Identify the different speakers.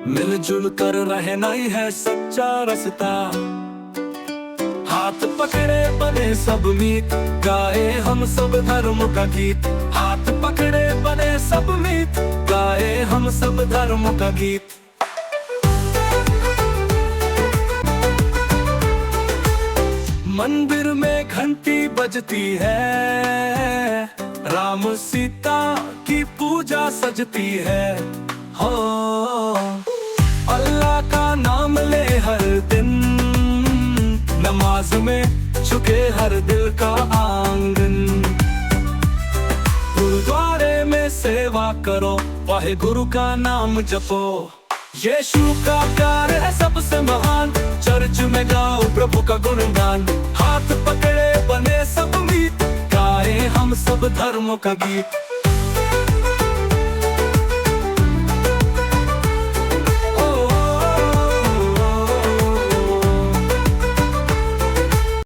Speaker 1: मिलजुल कर रहना ही है सच्चा रास्ता। हाथ पकड़े बने सब मीत, गाए हम सब धर्म का गीत। हाथ पकड़े बने सब मीत, गाए हम सब धर्म का गीत। मंदिर में घंटी बजती है, राम सीता की पूजा सजती है। हो अल्लाह का नाम ले हर दिन, नमाज में झुके हर दिल का आंगन। गुरुद्वारे में सेवा करो, वाहे गुरु का नाम जपो। यीशु का प्यार है सबसे महान, चर्च में गाओ प्रभु का गुणगान। हाथ पकड़े बने सब मीत, गाए हम सब धर्मों का गीत।